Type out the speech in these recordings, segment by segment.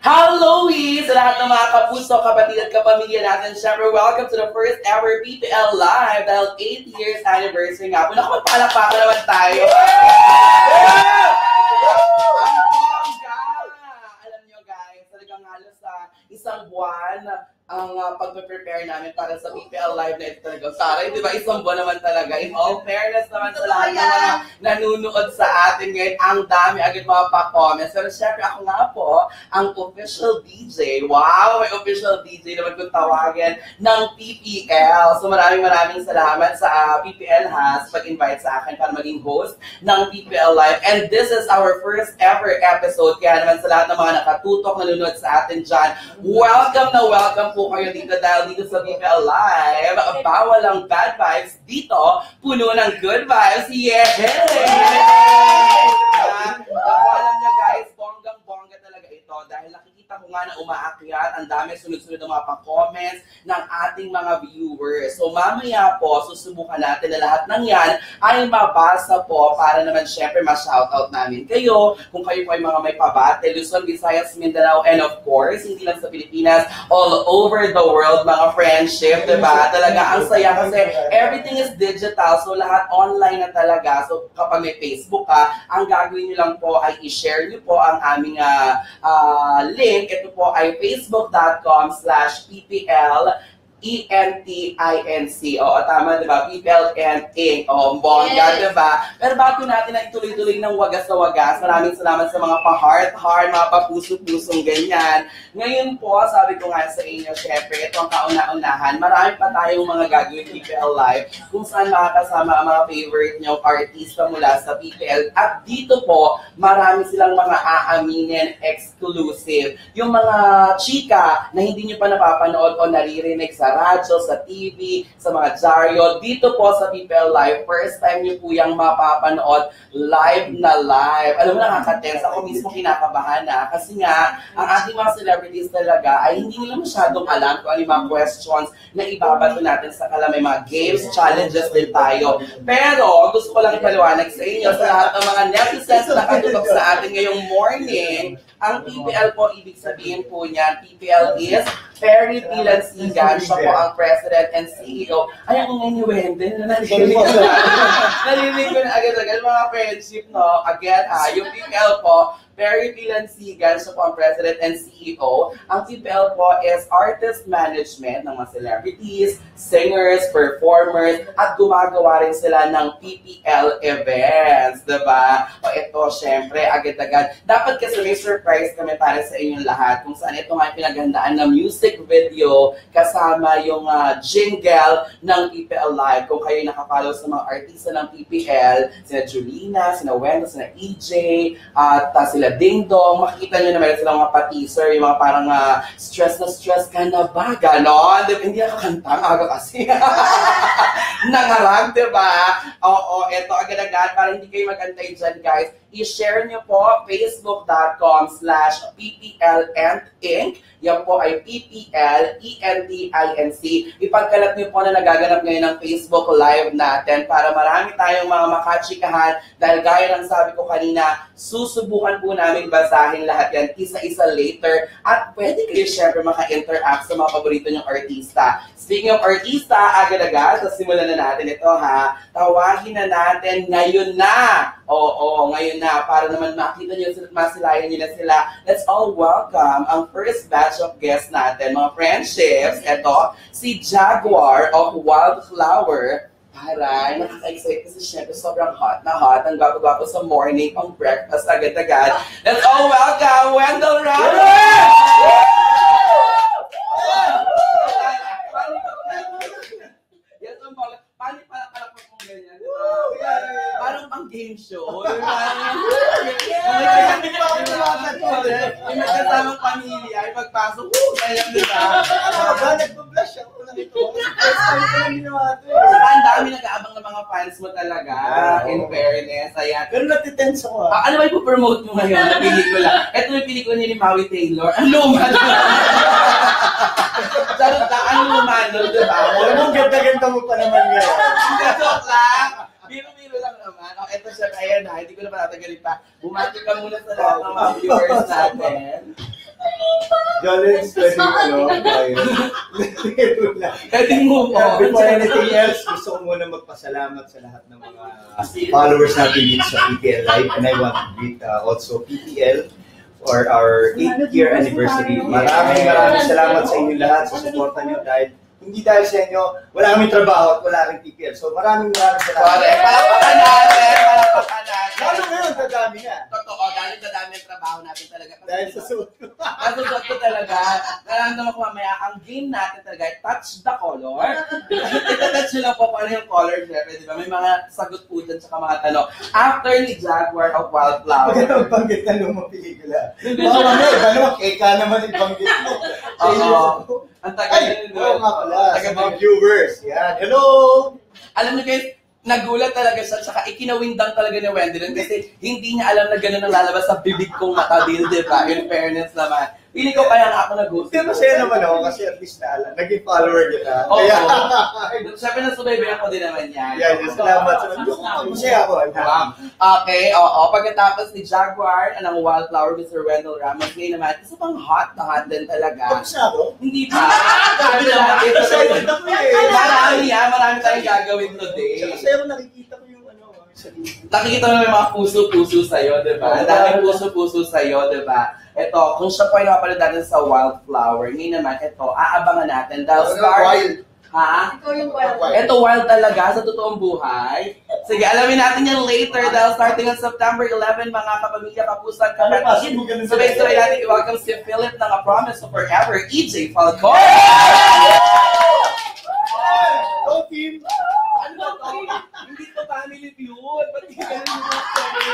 Hello, sa lahat ng mga kapuso, kapatid at kapamilya natin. Siyempre, welcome to the first ever PPL Live dahil 8 years anniversary nga po. Naku, magpalakpakan naman tayo. Alam nyo guys, talagang halos sa isang buwan ang pag-prepare namin para sa PPL Live na ito talaga. Sorry, di ba? Isang buwan naman talaga. In all fairness naman sa lahat ng mga nanunood sa atin ngayon, ang dami agad mga pa-comments. Pero syempre ako nga po, ang official DJ. Wow! May official DJ naman kung tawagin ng PPL. So maraming salamat sa PPL sa pag-invite sa akin para maging host ng PPL Live. And this is our first ever episode. Kaya naman sa lahat ng mga nakatutok, nanonood sa atin dyan, welcome na welcome po kayo dito dahil dito sa PPL Live. Bawal ang bad vibes dito, puno ng good vibes. Yeah! Alam nyo guys, bonggang-bongga talaga ito dahil nakikita ko nga na umaakyat, ang dami sunod-sunod ng mga pa-comments ng ating mga viewers. So mamaya po, susubukan natin na lahat ng yan ay mabasa po para naman syempre ma-shoutout namin kayo kung kayo po ay mga may pabate, Luzon, Visayas, Mindanao, and of course, hindi lang sa Pilipinas, all over the world, mga friendship, diba? Talaga ang saya kasi everything is digital, so lahat online na talaga. So kapag may Facebook ka, ang gagawin nyo lang po ay i-share nyo po ang aming link. Ito po ay facebook.com/ppl ENTINC. Oo, tama, diba? PPL and Inc. Oo, bongga, diba? Pero bago natin na ituloy-tuloy ng wagas na wagas, maraming salamat sa mga pa-heart-heart, mga pa-puso-pusong ganyan. Ngayon po, sabi ko nga sa inyo, syempre, ito ang kauna-unahan. Marami pa tayong mga gagawin PPL Live kung saan makakasama ang mga favorite nyo artista mula sa PPL. At dito po, marami silang mga aaminin exclusive. Yung mga chika na hindi nyo pa napapanood o naririnig sa radyo, sa TV, sa mga dyaryo. Dito po sa PPL Live, first time nyo po yung mapapanood live na live. Alam mo, nakaka-tense. Ako mismo kinakabahan na. Kasi nga, ang ating mga celebrities talaga ay hindi nila masyadong alam kung ano yung mga questions na ibabato natin sa kanila. May mga games, challenges din tayo. Pero, gusto ko lang ipaliwanag sa inyo, sa lahat ng mga netizens na nakatutok sa atin ngayong morning, ang PPL po, ibig sabihin po niyan, PPL is Perry Pilansigan. Siya po ang President and CEO. Ay, ang ingay ni Wende. Narinig ko na agad-agad mga friendship, no? Again, yung PPL po, Perry Pilansigan, siya po ang President and CEO. Ang PPL po is artist management ng mga celebrities, singers, performers, at gumagawa rin sila ng PPL events, diba? O ito, syempre, agad-agad. Dapat kasi may surprise kami para sa inyong lahat kung saan ito nga pinaghandaan ng music video kasama yung jingle ng PPL Live. Kung kayo nakapollow sa mga artista ng PPL, sina Julina, sina Wendo, sina EJ, at sila Ding Dong, makikita nyo na meron silang mga pa-teaser, yung mga parang stress ka na ba? Ganon. Hindi nakakanta, aga kasi. Nangarag, diba? Oo, eto agad-agad, para hindi kayo magantay dyan, guys. I-share nyo po facebook.com/PPL and Inc. Yan po ay PPL ENTINC. Ipagkalat nyo po na nagaganap ngayon ng Facebook Live natin para marami tayong mga makachikahan dahil gaya ng sabi ko kanina, susubukan po namin basahin lahat yan isa-isa later at pwede kayo syempre maka-interact sa mga paborito nyong artista. Speaking of artista, agad-agad, so simulan na natin ito ha. Tawagin na natin ngayon na. Oo, ngayon na para naman makita nyo at masilayan nyo na sila. Let's all welcome ang first batch of guests natin, mga friendships. Ito, si Jaguar of Wildflower. Aray, nakaka-excite kasi syempre sobrang hot na hot. Ang gwapo-gwapo sa morning, pang breakfast, agad-agad. Let's all welcome Wendell Ramos! Paano pala kung ganyan? Parang pang game show. May magkasamang pamilya, ay pagpasok, kaya diba? Nagpa-blush ako na ito. Ang dami nag-aabang ng mga fans mo talaga, in fairness. Ayan. Pero natitense ako. Ano ba ipopromote mo ngayon na pelikula? Ito yung pelikula ni Maui Taylor. Ang luma Charot lang, ang luma nun, diba? Alam mo, ganda-ganda mo pa naman ngayon. Joke lang. Biro-biro lang naman. O, eto siya, ayan na, hindi ko na patatagalin pa. Bumati ka muna sa lahat ng mga viewers natin. Jolens, pwede Pwede move on. Before anything else, gusto ko muna magpasalamat sa lahat ng mga followers natin dito sa PPL Live. And I want to greet also PPL for our 8th year anniversary. Maraming salamat sa inyo lahat sa suporta nyo dahil hindi dahil sa inyo, wala kaming trabaho at wala rin PPL. So maraming salamat. Palakpakan natin! Palakpakan natin! Lalo ngayon, kadami nga. Totoo, dahil kadami ang trabaho natin talaga. Dahil sa suot ko. Nasusuot ko talaga. Nararamdaman ko mamaya, ang game natin talaga ay touch the color. Ito-touch nyo lang po kung ano yung color, syempre, di ba? May mga sagot po dyan sa mga tanong. After ni Jaguar of Wildflower. Pagka banggit na lumang pelikula. Baka mamaya, iba naman, keka naman yung banggit mo. Oo. Ang tagal Ay, oo nga pala, sa mga viewers. Yan, hello! Alam niyo guys, nagulat talaga siya, tsaka ikinawindang talaga ni Wendy nun kasi hindi niya alam na gano'n ang lalabas sa bibig kong matabil, di ba? In fairness naman. Pili ko kaya nga ako nag-host. Pero masaya naman ako kasi at least na alam. Naging follower kita. Oo. Kaya, Siyempre nasubaybayan ko din naman yan. yan, salamat. Masaya ako. Wow. Okay, oo. Pagkatapos ni Jaguar, ng Wildflower, Mr. Wendell Ramos, ngayon naman, isa pang hot na hot din talaga. Tapos na ako? Hindi pa. Excited ako eh. Marami tayong gagawin today. Kasi ako nakikita ko yung sa video. Nakikita mo may mga puso-puso sa'yo, di ba? Ang daming puso-puso sa'yo, di ba? Ito, kung siya po ay napapanood natin sa Wildflower, ngayon naman, ito, aabangan natin. Dahil Wild. Ha? Ikaw yung wild. Ito wild talaga sa totoong buhay. Sige, alamin natin yan later dahil starting on September 11, mga kapamilya, kapusan, kapatid. Sabay-sabay natin i-welcome si Philip ng A Promise of Forever, EJ Falcon! Hello, team! Ano ba to? Hindi to family feud. Ba't hindi ganun yung story?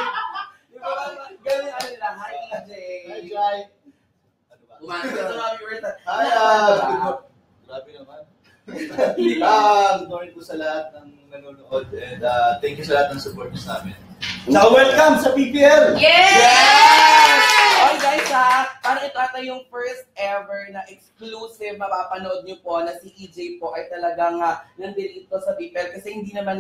Di ba ba? Ganun yung ano nila. Hi, EJ. Hi, Jai. Umano ka sa mga viewers. Hi, grabe naman. Good morning po sa lahat ng nanonood and thank you sa lahat ng support niyo sa amin. Now, welcome sa PPL! Yes! Okay guys ha, parang ito ata yung first ever na exclusive mapapanood nyo po na si EJ po ay talagang nandito sa PPL kasi hindi naman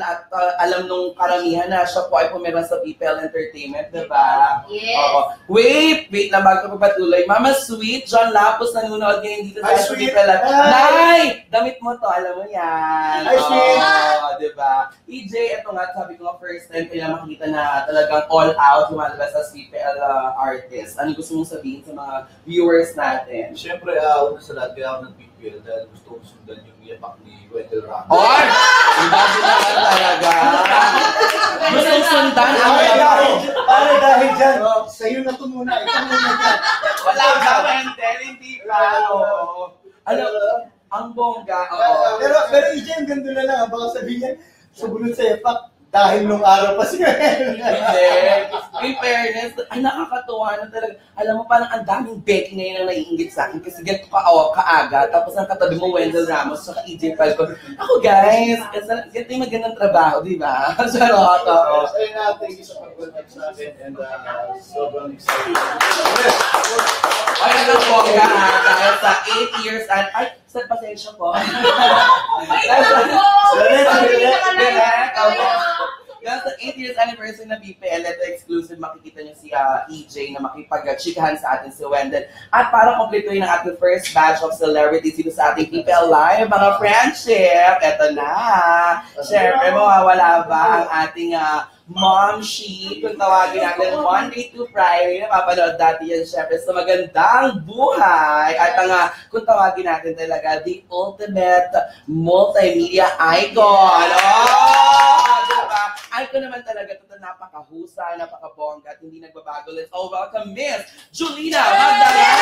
alam nung karamihan na siya po ay pumirma sa PPL Entertainment, diba? Yes. Oo. Wait lang bago ko patuloy. Mama Sweet, John Lapos nanonood ngayon dito Hi, sa Sweet. PPL. Hi! Nay! Damit mo to, alam mo yan. Hi, Sweet. Oo, diba? EJ, ito nga, sabi ko nga first time kailangan makikita na talagang all out lumalabas sa PPL artist. Ano gusto mong sabihin sa mga viewers natin? Siyempre, una sa lahat, kaya ako nag-PPL dahil gusto kong sundan yung yapak ni Wendell Ramos. Or! Iba naman talaga. Gusto mong sundan ang Dahil dyan, sa'yo na ito muna. Ikaw muna dyan. wala ka, Wendell, hindi pa. Oo. Ano, ang bongga. Oo. Pero EJ, ang ganda na lang. Baka sabihin niya, subunod sa yapak. Dahil nung araw pa siya. Hindi. In fairness, ay nakakatuwa na talaga. Alam mo, parang ang daming Becky ngayon ang naiingit sa akin kasi ganito kaaga. Tapos ang katabi mo, Wendell Ramos, saka EJ Falcon. Ako guys, ganito yung magandang trabaho, di ba? Charot, oo. Ayun na, thank you sa pag-welcome sa akin and sobrang excited. Ay, ano bongga ha, dahil sa 8 years and, ay, sa pasensya po. Dahil sa 8 years anniversary na PPL, ito exclusive, makikita niyo si EJ na makipag-chikahan sa atin si Wendell. At para kompletuhin ang ating first batch of celebrities dito sa ating PPL Live, mga friendship, eto na. Siyempre, mawawala ba ang ating Mom Sheet, kung tawagin natin Monday to Friday, napapanood dati yan syempre sa Magandang Buhay. At ang kung tawagin natin talaga, the ultimate multimedia icon. Oh! Diba? Icon naman talaga ito, napakahusay, napakabongga at hindi nagbabago. Let's all welcome Miss Julina Magdalena!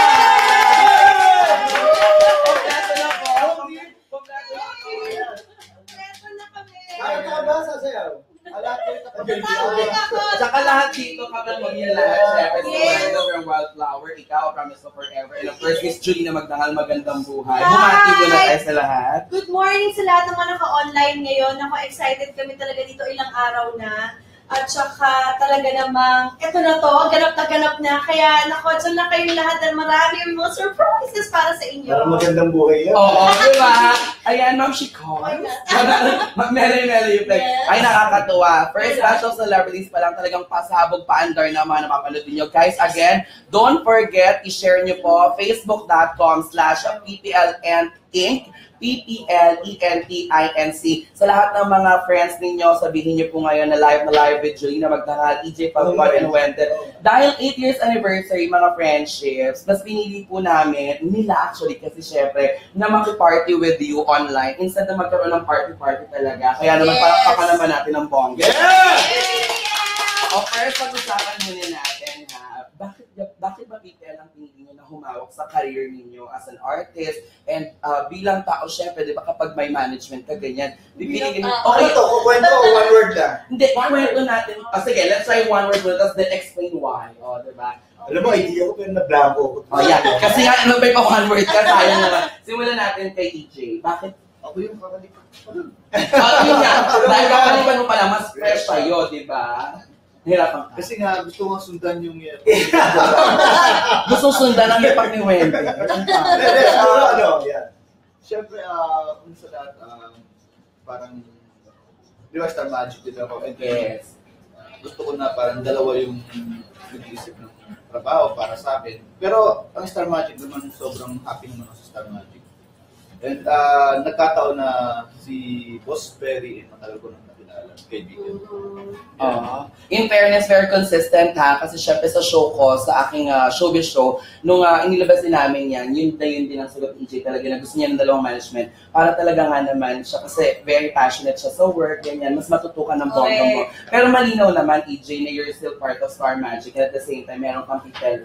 Kompleto na po! Kompleto na po! Kompleto na kami. Kaya ka ba sasayaw? Saka lahat dito kapag maging lahat, syempre, si Wendell from Wildflower, ikaw, Promise of Forever, and of course, Miss Julina Magdangal, Magandang Buhay. Bumati mo na tayo sa lahat. Good morning sa lahat ng mga naka-online ngayon. Ako, excited kami talaga dito ilang araw na. At saka talaga namang, eto na to, ganap na. Kaya nako, dyan na kayo lahat at marami yung mga surprises para sa inyo. Parang magandang buhay yan. Oo, di ba? Ayan, Ma'am Shiko. Oh my God. Mary yung like, Yes. ay nakakatuwa. First batch of celebrities pa lang talagang pasabog paandar na mga napapanood niyo. Guys, again, don't forget, i-share niyo po facebook.com/PPLENTINC, PPLENTINC. Sa lahat ng mga friends ninyo, sabihin niyo po ngayon na live with Julina Magdangal, EJ Pagpag and Wendell. Dahil 8 years anniversary, mga friendships, mas pinili po namin, nila actually, kasi syempre, na makiparty with you online instead na magkaroon ng party-party talaga. Kaya naman, Yes. palakpakan naman natin ng bongga. Yeah! O first, pag-usapan muna natin ha, bakit ba PPL ang pinili nyo na humawak sa career ninyo as an artist and bilang tao, syempre, di ba kapag may management ka ganyan, pipili Bilang Ano tao. okay, to? Kukwento o one word lang? hindi, kwento natin, sige, let's try one word muna, tapos then explain why, o, di ba? Alam mo, idea ko pero na-blanco ko. Oh, yeah, kasi nga, ano ba yung one word ka, sayang naman. Simulan natin kay EJ, bakit? Ako yung kakalipat. Yun nga, dahil kakalipan mo pala, mas fresh sa'yo, di ba? Hirapan ka. Kasi nga, gusto kong sundan yung Gusto sundan ang ipak ni Wendy. Yeah. Siyempre, kung sa lahat, parang, di ba Star Magic din ako? And Yes. gusto ko na parang dalawa yung nag-iisip ng trabaho para sa akin. Pero ang Star Magic naman, sobrang happy naman ako sa Star Magic. And nagkataon na si Boss Perry, matagal ko nang nakilala, kaibigan. In fairness, very consistent ha, kasi syempre sa show ko, sa aking showbiz show, nung inilabas din namin yan, yun din ang sagot ni EJ talaga na gusto niya ng dalawang management para talaga nga naman siya, kasi very passionate siya sa work, ganyan, mas matutukan ng bonggang mo. Pero malinaw naman, EJ, na you're still part of Star Magic, and at the same time, meron kang people.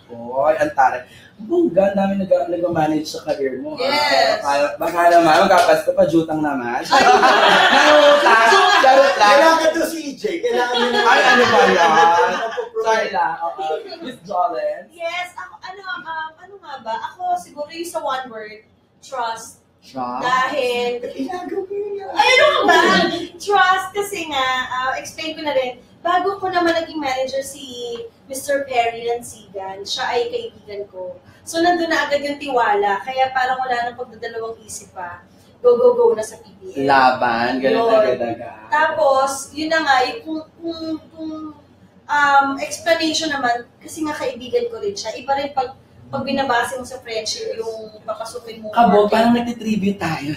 Boy, ang taray. Bongga, ang dami nag-manage sa career mo. Yes. Baka naman, magkapasta pa, jutang naman. Charot lang. Kailangan to si EJ. Kailangan nyo na. Ay, ano ba yan? Sorry lang. Miss Jolens. Yes, ako, ano nga ba? Ako siguro yung sa one word, trust. Siya? Dahil, Ilagaw ko yun. ay, ano nga ba? Trust kasi nga, explain ko na rin, bago ko naman naging manager si Mr. Perry Lansigan, siya ay kaibigan ko. So, nandun na agad yung tiwala, kaya parang wala nang pagdadalawang isip pa. Go na sa PBL. Laban, ganun Yun. agad-agad. Tapos, yun na nga, yung kung explanation naman, kasi nga kaibigan ko rin siya, iba rin pag binabase mo sa friendship, yung papasukin mo. Kabo, parang nagtitribute tayo.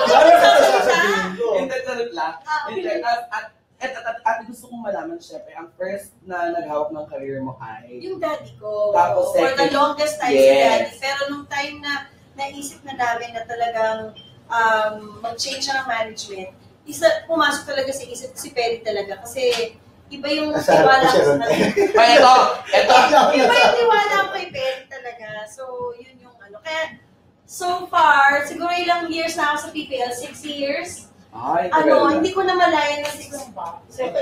Sasabihin ko. Hindi, charot lang. Hindi, at gusto kong malaman, syempre, ang first na naghawak ng career mo ay... Yung daddy ko. Tapos For the second- longest time Yes. si daddy. Pero nung time na naisip na namin na talagang mag-change siya ng management, pumasok talaga sa isip si Perry talaga. Kasi iba yung Nasarap tiwala ko siya ko sa ron. Ay, ito. Iba yung tiwala ko kay Perry talaga. So, yun yung ano. Kaya, so far, siguro ilang years na ako sa PPL? 6 years? Ay, Hindi ko na malayan na 6 ba? 7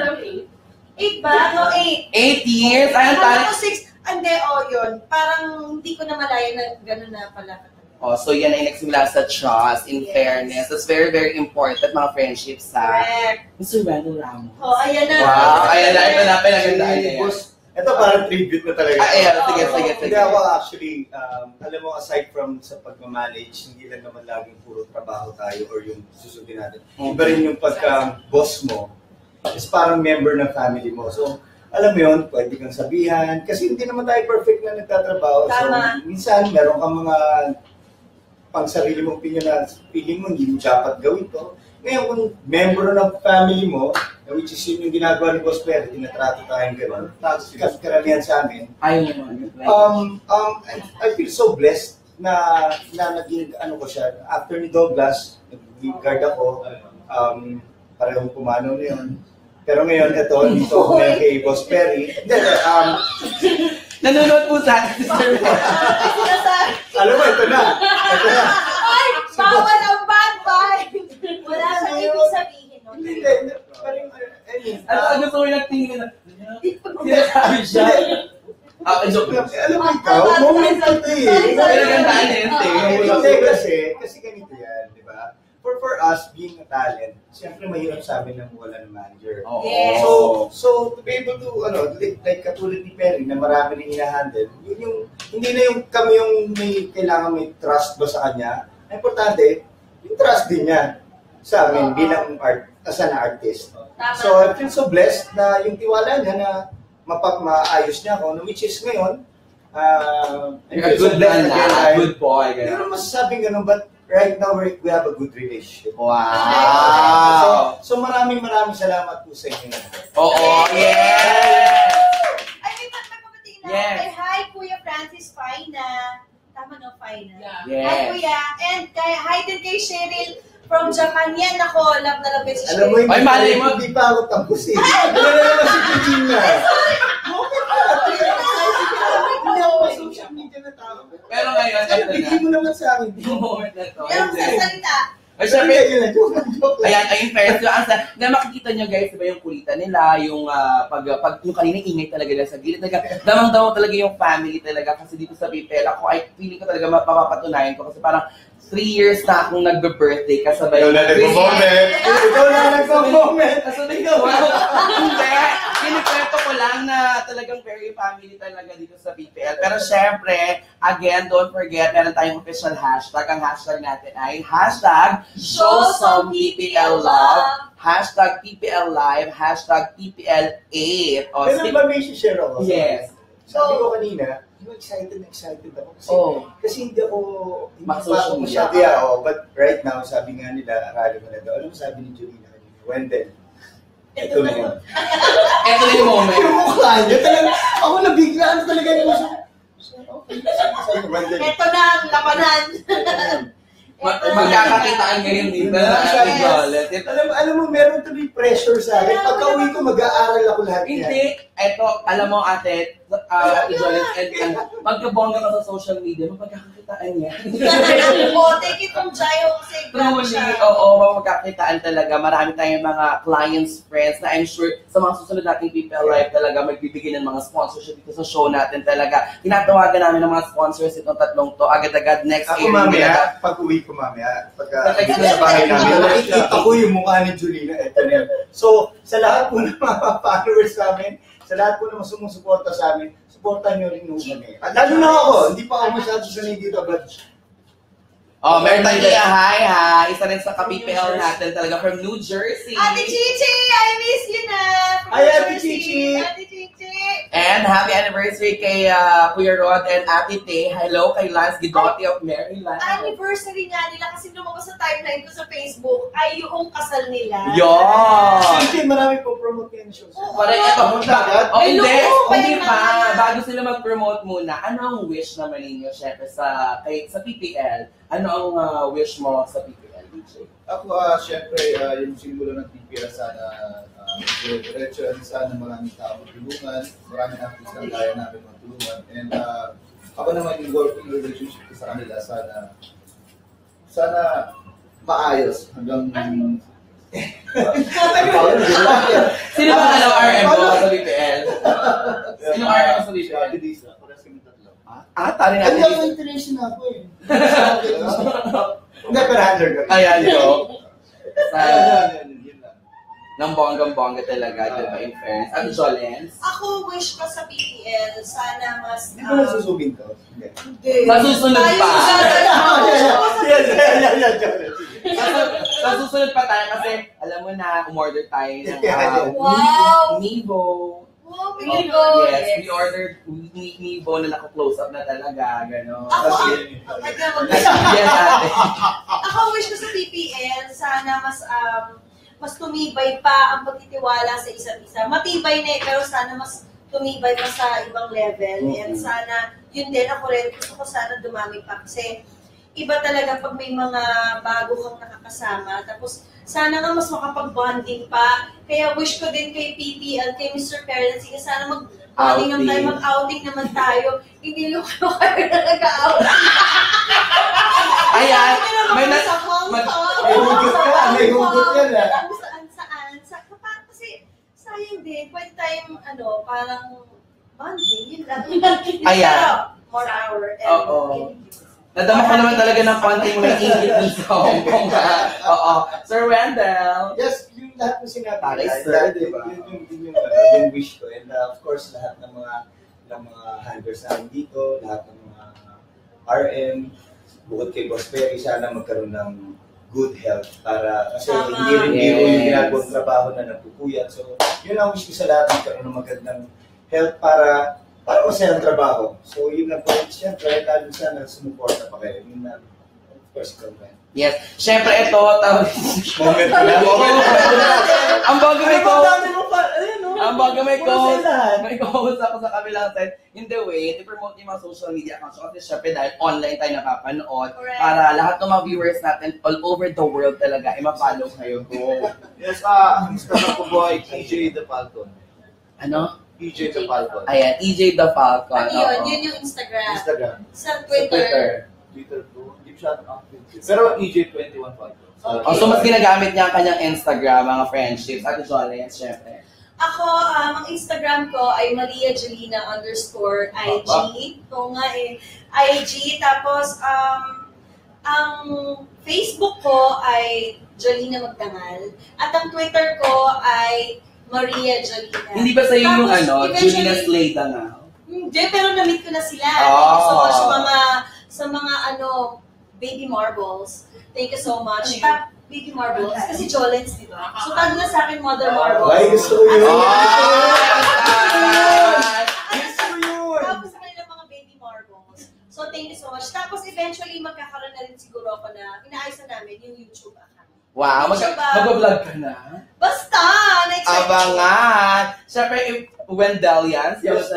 or 8 ba? No, 8. 8 years? Ay, ang taray. Ako 6. Hindi, yun. Parang hindi ko na malayan na gano'n na pala. Oh, so yan ay nagsimula sa trust, in Yes. fairness. That's very, very important, mga friendships sa Correct. Mr. Randall Ramos. Ayan na. Wow, ayan na, ito na, pinagandaan niya yan. Boss, ito parang tribute na talaga. Ayan, sige. Hindi ako actually, alam mo, aside from sa pagmamanage, hindi lang naman laging puro trabaho tayo or yung susundin natin. Iba rin yung pagka-boss mo, is parang member ng family mo. So, alam mo yun, pwede kang sabihan. Kasi hindi naman tayo perfect na nagtatrabaho. Tama. So, minsan, meron kang mga pang sarili mong opinion na feeling mo, hindi mo dapat gawin to. Ngayon, kung member ng family mo, which is yun yung ginagawa ni Boss Perry, tinatrato tayong gano'n. Tapos, karamihan sa amin, Ayaw naman. I feel so blessed na naging ano ko siya. After ni Douglas, nag-lead guard ako, parehong pumanaw na yun. Pero ngayon, dito ako ngayon kay Boss Perry. Nanonood po sa atin, Sir. Alam mo, ito na. Ay, bawal ang bad vibe. Wala siyang ibig sabihin. No? Hindi. Parang, Ano gusto ko yung tingin na, sinasabi siya. Joke lang. alam mo ikaw, moment ito eh. Pinagandaan niya yung tingin. Hindi kasi ganito yan, di ba? For us, being a talent, siyempre mahirap sa amin na wala ng manager. Oo. Yes. So to be able to, like katulad ni Perry, na marami rin hinahandle, yun yung hindi na yung kami yung may kailangan may trust ba sa kanya. Ang importante, yung trust din niya sa amin bilang as an artist. Tama. So I feel so blessed na yung tiwala niya na maayos niya ako, which is ngayon, I You're a feel so good blessed man again. na, a good boy. Hindi Ganun. naman masasabing ganun, but right now we have a good relationship. Wow! So maraming salamat po sa inyo. Oo, yes! Ay, may papatiin na. Yes. Ay, hi, Kuya Francis Faina. Tama no, Faina? Hi, Yes. Kuya. And hi din kay Cheryl from Japan. Yan ako, love na love si Alam mo, Cheryl. Ay, malay mo. Hindi pa ako tapos eh. Ano na naman si Regina? Hindi ako sa social media na tao. Pero ngayon, Ay, ito na. bigay mo naman sa akin. Yung moment na to. Yan ang sasalita. Ay, syempre, Yun na, joke lang. ayan, ayun, friends. So, na makikita nyo guys, diba yung kulitan nila, yung pag yung kanina ingay talaga nila sa gilid. Damang-damang talaga yung family talaga. Kasi dito sa Pipel, ako ay feeling ko talaga mapapatunayan ko. Kasi parang 3 years na akong nagbe-birthday kasabay. Ikaw na nagpo-moment. Ikaw na nagpo-moment. Kasabay ka, wow. Hindi. Kinikwento ko lang na talagang very family talaga dito sa PPL. Pero syempre, again, don't forget, meron tayong official hashtag. Ang hashtag natin ay hashtag #ShowSomePPLLove, hashtag PPL Live, hashtag PPL8. O, Pero ba may share ako? Yes. Sabi ko kanina, excited ako. Kasi hindi pa Social ako media. masyado. Yeah, but right now, sabi nga nila, arali mo na daw. Alam mo sabi ni Julina kanina? Wendell. Ito na yun. Ito na yung moment. Yung mukha niya, talaga, ako nabiglaan talaga yung okay. Sabi ko, Wendell. Ito na ang labanan. Magkakakitaan ngayon dito na ating wallet. Alam mo, meron tuloy pressure sa akin. Pagka-uwi ko, mag-aaral ako lahat yan. Hindi. Eto, alam mo ate, Ate Jolens, and magkabongga ka sa social media, magkakakitaan yan. Take it from Jayo kasi Truly, oo, magkakakitaan talaga. Marami tayong mga clients, friends, na I'm sure sa mga susunod nating PPL Live talaga magbibigay ng mga sponsorship dito sa show natin talaga. Tinatawagan namin ng mga sponsors itong tatlong to. Agad-agad next Ako year. mamaya, pag-uwi ko mamaya, pagka Pag- sa bahay namin, nakikita ko yung mukha ni Julina. Ito na yun. So, sa lahat po ng mga followers namin, sa lahat po ng sumusuporta sa amin, supportan nyo rin nung kami. At lalo na ako, hindi pa ako masyado sanay dito, but Oh, meron tayong hi. Isa rin sa ka-PPL natin talaga from New Jersey. Ate Chichi, I miss you na. From Ay, New Ate Jersey. Chichi. Ate Chichi. And happy anniversary kay Kuya Rod and Ate Tay. Hello kay Lance Gidotti of Maryland. Anniversary nga nila kasi lumabas sa timeline ko sa Facebook ay yung kasal nila. Yon! Sige, marami po promote kayo ng shows. Oo. Para ito, oh, Ay, hindi, loko, hindi kaya pa. naman. Bago sila mag-promote muna, ano ang wish naman ninyo, syempre, sa PPL? Ano ang wish mo sa PPL, DJ? Ako, syempre, yung simbolo ng TPL, sana diretso, sana maraming tao matulungan, maraming artist na kaya namin matulungan. And ako naman yung working relationship ko sa kanila, sana maayos hanggang Sino ba RM mo sa PPL? Sino RM mo sa PPL? Tari Ano natin. yung internation ako eh. Hindi, pero handler ko. Ayan, yo. Sa, Yun lang. ng bonggang-bongga talaga, di ba, in fairness. Ano, Jolens? Ako wish ko sa PPL, sana mas... Hindi ko nasusubin to. Hindi. Sa susunod pa. Sa susunod pa tayo kasi, alam mo na, umorder tayo ng Wow! Nivo. Wow, Oh, Piligo! yes, we ordered Nivo na naka-close up na talaga, gano'n. Yes, ate. Ako wish ko sa PPL, sana mas tumibay pa ang pagtitiwala sa isa't isa. Matibay na pero sana mas tumibay pa sa ibang level. And sana, yun din ako rin, gusto ko sana dumami pa. Kasi iba talaga pag may mga bago kang nakakasama. Tapos sana nga mas makapag-bonding pa. Kaya wish ko din kay PPL, kay Mr. Parents, kasi sana mag-bonding naman tayo, mag-outing naman tayo. Hindi lang kayo na nag-outing. Ayan, may na... sa Hong mag- Kong. May hugot ka, may hugot yan, ah. Kung saan-saan. Kasi sayang din, pwede tayong parang bonding. Yun lang. Ayan. More hour. Oo. Nadama ko naman talaga ng konting may ingit dun sa Hong Kong. Oo. Sir Wendell. Yes, yung lahat ng sinabi. Pare, Lahat, sir, diba? yung wish ko. And of course, lahat ng mga ng mga handlers namin dito, lahat ng mga RM, bukod kay Boss Perry, sana magkaroon ng good health para kasi Tama. hindi rin biro yung ginagawang trabaho na nagpupuyat. So, yun ang wish ko sa lahat, magkaroon ng magandang health para masayang trabaho. So, yun lang po. Siyempre, lalo sana sumuporta pa kayo. Yun lang. Of course, comment. Yes. Siyempre, ito, tawag. Moment ko na. Ang bago may Ay, ko. dami mo pa. Ayun, no? Ang bago may Puro ko. sa lahat. May co-host ako sa kabilang side. In the way, i-promote yung mga social media accounts. Kasi syempre, dahil online tayo napapanood. Correct. Para lahat ng mga viewers natin all over the world talaga, ma-follow kayo. Go. Yes, ang Instagram ko po ay EJ The Falcon. Ano? EJ The Falcon. Ayan, EJ The Falcon. Ano yun? Oo. Yun yung Instagram. Instagram. Sa Twitter. Twitter ko. Hindi masyadong active. Pero EJ21 Falcon. Oh, so mas ginagamit niya ang kanyang Instagram, mga friendships. Ate Jolene, syempre. Ako, ang Instagram ko ay mariajelina_IG. Oo nga eh. IG. Tapos, ang Facebook ko ay Jolina Magdangal. At ang Twitter ko ay Maria Jolina. Hindi ba sa'yo yung Tapos, eventually- Julina Slade nga? Hindi, pero na-meet ko na sila. Oh. Thank you so much sa mga baby marbles. Thank you so much. Baby marbles. Kasi Jolens, di ba? So, tag na sa akin, mother marbles. Ay, gusto ko yun. Gusto yun! Tapos sa kanila mga baby marbles. So, thank you so much. Tapos, eventually, magkakaroon na rin siguro ako na inaayos na namin yung YouTube account. Wow, mag-vlog ka na? Basta! Na-excited. Abangan! Siyempre, Wendell yan. Yes.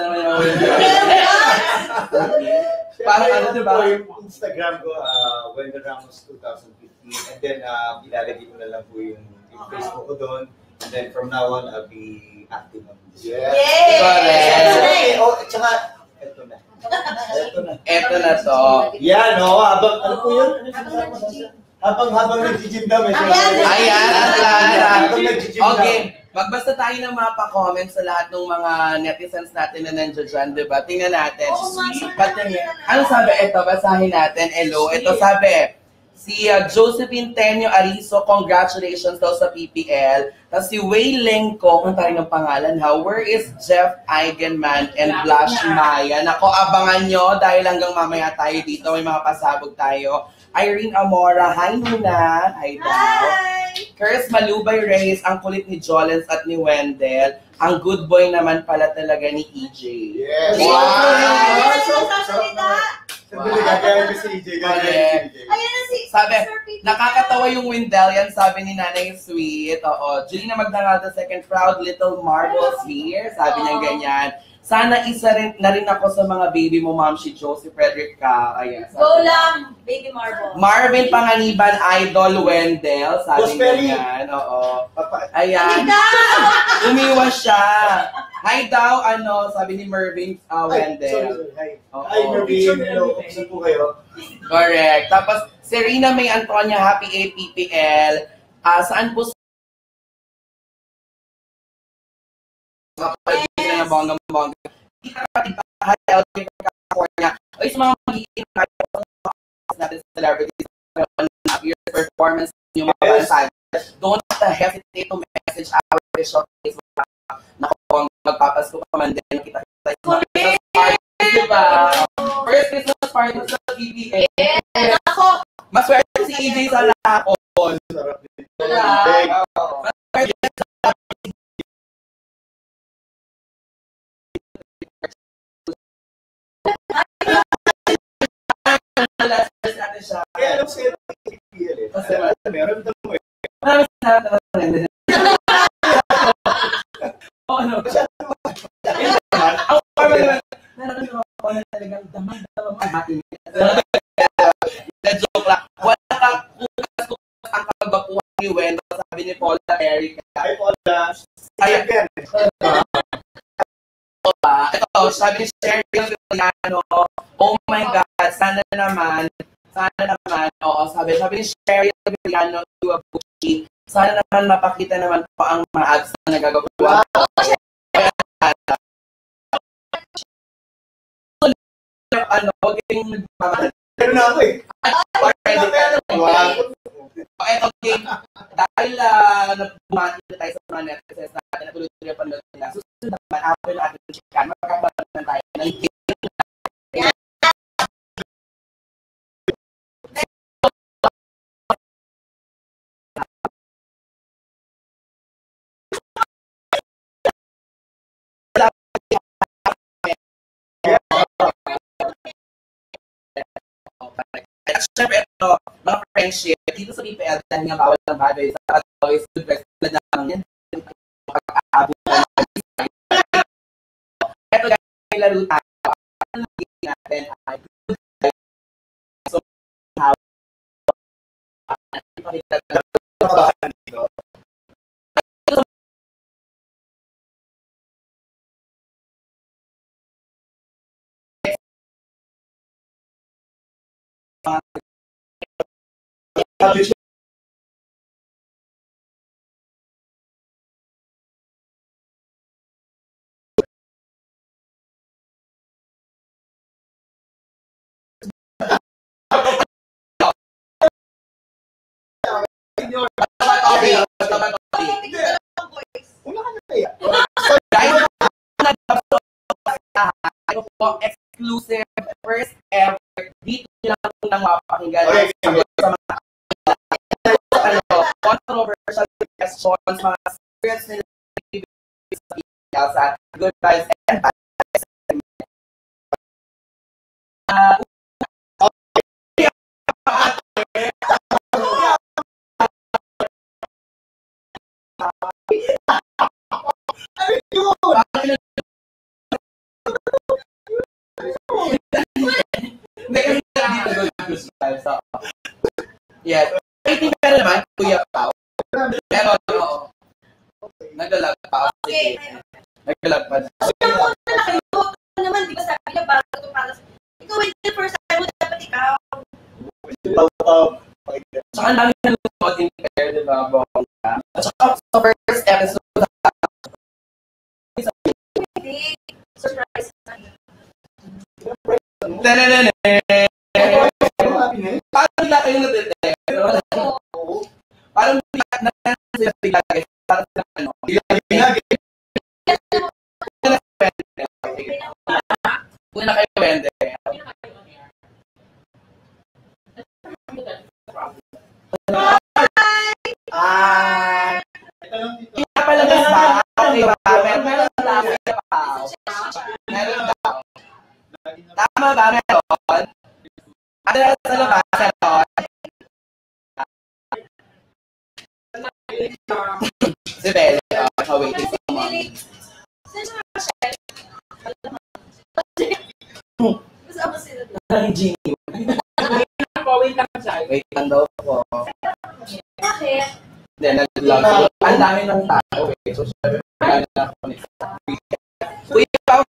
Parang ano, di ba? Yung Instagram ko, Wendell Ramos 2015. And then, ilalagay ko na lang po yung Facebook ko doon. And then, from now on, I'll be active on this. Yeah. Yay! Okay, oh, tsaka, eto na. Eto na to. Yan, no? Habang, ano po yun? Habang nag-gym daw, medyo. Ayan, Habang nag-gym daw. Okay, magbasta tayo ng mga pa-comment sa lahat ng mga netizens natin na nandiyan dyan, di ba? Tingnan natin. Oo nga, Patingin. Ano sabi? Ito, basahin natin. Hello. Ito sabi, si Josephine Tenyo Arizo, congratulations daw sa PPL. Tapos si Wei Lengko, kung tayo ng pangalan ha, where is Jeff Eigenman and Blush Maya? Nako, abangan nyo dahil hanggang mamaya tayo dito. May mga pasabog tayo. Irene Amora, hi Nuna. Hi daw. Hi! Chris Malubay Reyes, ang kulit ni Jolens at ni Wendell. Ang good boy naman pala talaga ni EJ. Yes. Wow! Ayan na nagsasalita. Sandali, gagawin ko si EJ. Ayan na si Sabi, Sir Pipi. nakakatawa yung Wendell yan, sabi ni Nanay Sweet. Oo, Julina Magdangal, the second proud little marbles here. Sabi niya ganyan. Sana isa rin na rin ako sa mga baby mo, Ma'am, si Josie Frederick ka. Ayan, sabi Go niya. lang, baby marble. Marvin Panganiban, Idol Wendell. Sabi Boss niya Perry. yan. Oo. Ay, Ayan. daw! Umiwas siya. Hi daw, sabi ni Mervin Wendell. Hi. Oo. Hi, Mervin. Hello. Kumusta po kayo? Correct. Tapos, Serena May Antonia, Happy APPL. Saan po kapag-ibig na bonggang-bongga? Hi, LJ California. O sa mga magiging natin sa celebrities your performance yung mga bansa. Don't hesitate to message our official Facebook account. Naku, magpapasko pa man din. Kita-kita yung mga Christmas party, diba? First Christmas party sa PBA. Ako, Maswerte si EJ sa lakon. Sarap din. Maswerte sa natin siya. Kaya alam sa'yo ng PPL eh. Kasi meron daw mo eh. maraming salamat. Oo, ano? Ang formal naman. Nararamdaman ko na talagang damang-damang ang ating. Na-joke lang. Wala kang kukas ang pagbakuhan ni Wendell, sabi ni Paula Erica. Hi, Paula. Ay, Again. ito, sabi ni Sheryl Villano, oh my God, sana naman, oo, sabi ni Sheryl Villano, Iwabuchi, sana naman mapakita naman po ang mga ads na nagagawa. Huwag kayong nagmamahal. Pero na ako eh. Wow. Ito, game. Dahil bumati na tayo sa mga netizens natin, natuloy-tuloy ang panood nila. Susunod naman, ako yung ating chikan, magkakabalan tayo At syempre, ito, mga friendship, dito sa PPL, dahil nga bawal ng bagay sa always good vibes na lang yan. Pag-aabot na ito guys, may laro tayo. Ang nagiging natin ay good vibes. So, how? Ito po, exclusive, first ever, dito lang po nang mapakinggan sa mga controversial questions, mga experience nila sa good vibes and bad vibes. Yes. Waiting ka na naman, Kuya Pao. Pero, oo. Naglalag pa. Okay. Naglalag pa. Ikaw na kayo. Ikaw naman, di ba sabi niya, bago ito para sa... Ikaw, hindi the first time mo, dapat ikaw. Saka ang dami na nanonood in pair, di ba, bongga? At saka sa first episode, Hindi. Surprise. tananana. Parang bigla kayo natitero. Parang bigla sila bigla kayo. Parang sila ano. Una kayo wende. Ay! Pinapalabas ba? Okay ba? Meron daw. Meron daw. Tama ba? Meron? Ano na sa labas? Meron? Si Belle. Waiting for mommy. Gusto ako sila doon. Ang Genie. Wait lang daw po. Bakit? Then, nag-vlog. Ang dami ng tao eh. So, syempre, kaya na ako nito. Kuya, Pao,